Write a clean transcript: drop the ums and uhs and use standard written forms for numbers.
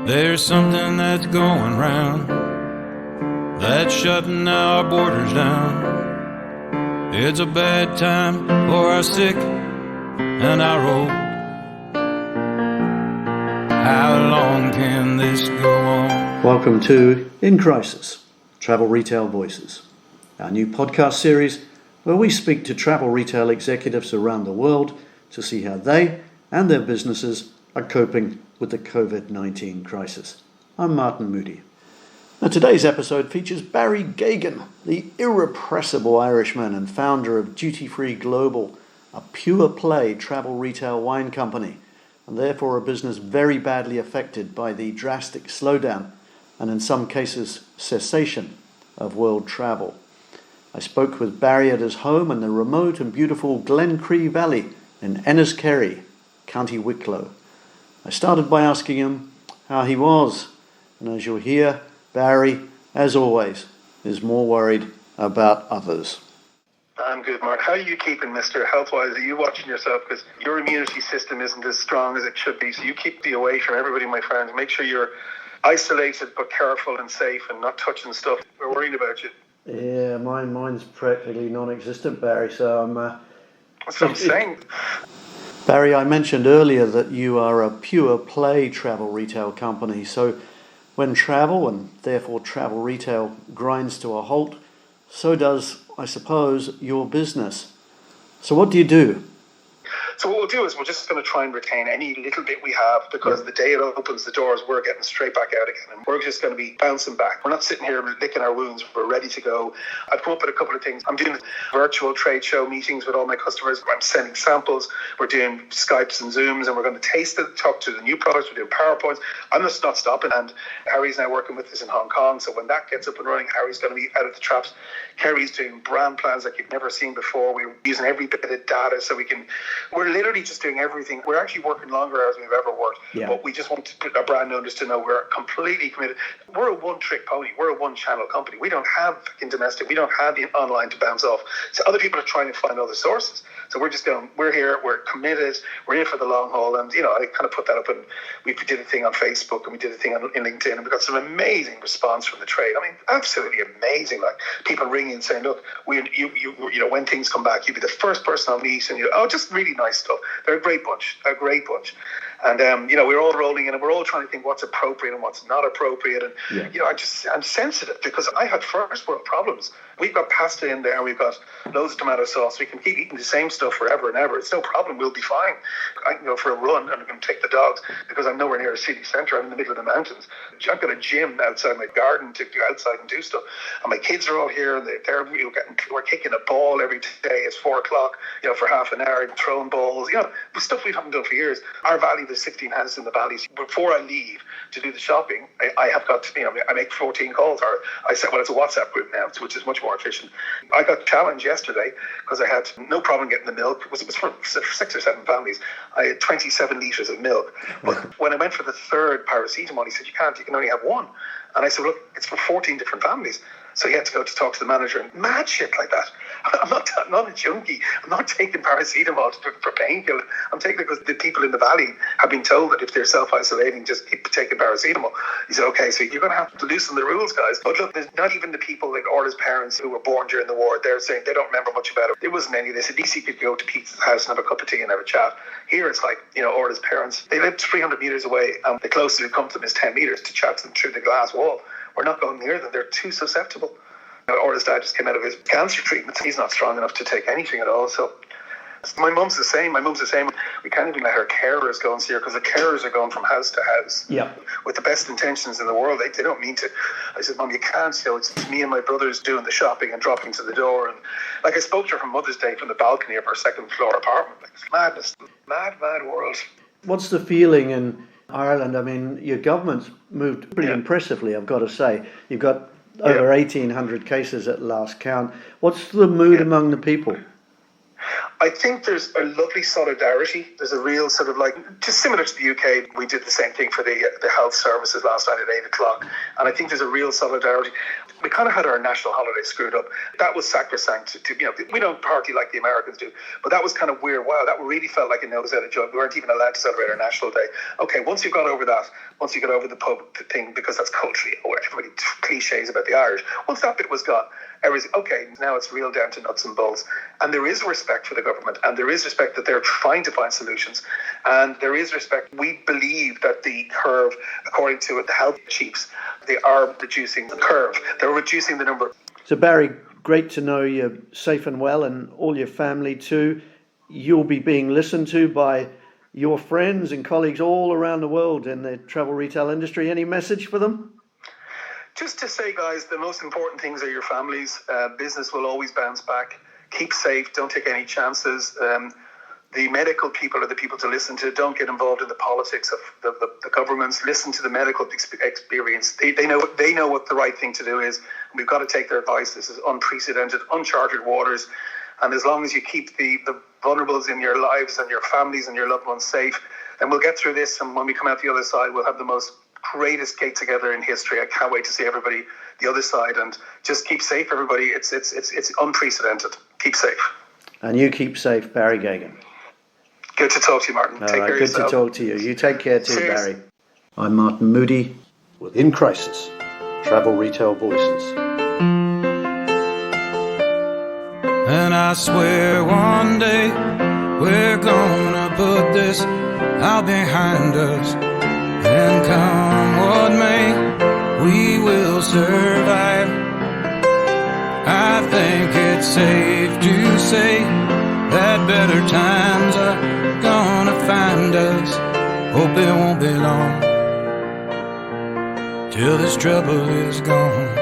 There's something that's going round that's shutting our borders down. It's a bad time for our sick and our old. How long can this go on? Welcome to In Crisis, Travel Retail Voices, our new podcast series where we speak to travel retail executives around the world to see how they and their businesses are coping with the COVID-19 crisis. I'm Martin Moody. Now, today's episode features Barry Geoghegan, the irrepressible Irishman and founder of Duty Free Global, a pure-play travel retail wine company, and therefore a business very badly affected by the drastic slowdown and in some cases cessation of world travel. I spoke with Barry at his home in the remote and beautiful Glencree Valley in Enniskerry, County Wicklow. I started by asking him how he was, and as you'll hear, Barry, as always, is more worried about others. I'm good, Mark. How are you keeping, Mr. Health-wise? Are you watching yourself? Because your immunity system isn't as strong as it should be, so you keep me away from everybody, my friends. Make sure you're isolated but careful and safe and not touching stuff. We're worrying about you. Yeah, mine's practically non-existent, Barry, so I'm... That's what I'm saying. Barry, I mentioned earlier that you are a pure-play travel retail company, so when travel, and therefore travel retail, grinds to a halt, so does, I suppose, your business. So what do you do? So what we'll do is we're just going to try and retain any little bit we have, because the day it opens the doors, we're getting straight back out again. And we're just going to be bouncing back. We're not sitting here licking our wounds. We're ready to go. I've come up with a couple of things. I'm doing virtual trade show meetings with all my customers. I'm sending samples. We're doing Skypes and Zooms, and we're going to taste it, talk to the new products. We're doing PowerPoints. I'm just not stopping. And Harry's now working with us in Hong Kong. So when that gets up and running, Harry's going to be out of the traps. Kerry's doing brand plans like you've never seen before. We're using every bit of data so we're literally just doing everything. We're actually working longer hours than we've ever worked. Yeah. But we just want to put our brand owners to know we're completely committed. We're a one-trick pony. We're a one-channel company. We don't have in domestic. We don't have the online to bounce off. So other people are trying to find other sources. So we're just going, we're here, we're committed, we're in for the long haul. And, I kind of put that up, and we did a thing on Facebook and we did a thing in LinkedIn, and we got some amazing response from the trade. I mean, absolutely amazing. Like people ringing and saying, look, when things come back, you'll be the first person I'll meet, and just really nice stuff. They're a great bunch. And, we're all rolling in, and we're all trying to think what's appropriate and what's not appropriate. And, I'm sensitive because I had first world problems. We've got pasta in there. We've got loads of tomato sauce. We can keep eating the same stuff forever and ever. It's no problem. We'll be fine. I can go for a run, and I'm going to take the dogs because I'm nowhere near a city centre. I'm in the middle of the mountains. I've got a gym outside my garden to go outside and do stuff. And my kids are all here, and we're kicking a ball every day. It's 4 o'clock, for half an hour, throwing balls, stuff we haven't done for years. Our valley, there's 16 houses in the valleys. Before I leave to do the shopping, I have got, I make 14 calls, or I said, it's a WhatsApp group now, which is much more efficient. I got challenged yesterday because I had no problem getting the milk. It was for 6 or 7 families. I had 27 litres of milk. But when I went for the third paracetamol, he said, you can only have one. And I said, look, it's for 14 different families. So he had to go to talk to the manager, and mad shit like that. I'm not a junkie. I'm not taking paracetamol for painkiller. I'm taking it because the people in the valley have been told that if they're self-isolating, just keep taking paracetamol. He said, okay, so you're going to have to loosen the rules, guys. But look, there's not even the people like Orla's parents who were born during the war. They're saying they don't remember much about it. There wasn't any of this. At least he could go to Pete's house and have a cup of tea and have a chat. Here it's like, Orla's parents, they lived 300 metres away, and the closest we come to them is 10 metres to chat to them through the glass wall. We're not going near them. They're too susceptible. Orla's dad just came out of his cancer treatment. He's not strong enough to take anything at all. So my mum's the same. We can't even let her carers go and see her because the carers are going from house to house. Yeah. With the best intentions in the world. They don't mean to. I said, Mum, you can't. It's me and my brothers doing the shopping and dropping to the door. And I spoke to her from Mother's Day from the balcony of her second floor apartment. It's madness. Mad world. What's the feeling in Ireland? I mean, your government's moved pretty impressively, I've got to say. You've got over 1,800 cases at last count. What's the mood among the people? I think there's a lovely solidarity. There's a real sort of like, just similar to the UK, we did the same thing for the health services last night at 8 o'clock. And I think there's a real solidarity. We kind of had our national holiday screwed up. That was sacrosanct. We don't party like the Americans do, but that was kind of weird. Wow, that really felt like a nose out of joint. We weren't even allowed to celebrate our national day. Okay, once you got over that, once you got over the pub thing, because that's culturally, everybody cliches about the Irish. Once that bit was gone, everybody's okay. Now it's real down to nuts and bolts, and there is respect for the government, and there is respect that they're trying to find solutions, and there is respect. We believe that the curve, according to the health chiefs, they are reducing the curve. They're reducing the number. So Barry, great to know you're safe and well, and all your family too. You'll be being listened to by your friends and colleagues all around the world in the travel retail industry. Any message for them? Just to say, guys, the most important things are your families. Business will always bounce back. Keep safe. Don't take any chances. The medical people are the people to listen to. Don't get involved in the politics of the governments. Listen to the medical experience. They know what the right thing to do is. We've got to take their advice. This is unprecedented, uncharted waters. And as long as you keep the vulnerables in your lives and your families and your loved ones safe, then we'll get through this. And when we come out the other side, we'll have the most greatest get together in history. I can't wait to see everybody the other side, and just keep safe, everybody. It's unprecedented. Keep safe. And you keep safe, Barry Geoghegan. Good to talk to you, Martin. Take care of yourself. Good to talk to you. You take care too, Cheers. Barry. I'm Martin Moody with In Crisis, Travel Retail Voices. And I swear one day we're gonna put this out behind us, and come what may, we will survive. I think it's safe to say that better times are gonna find us. Hope it won't be long till this trouble is gone.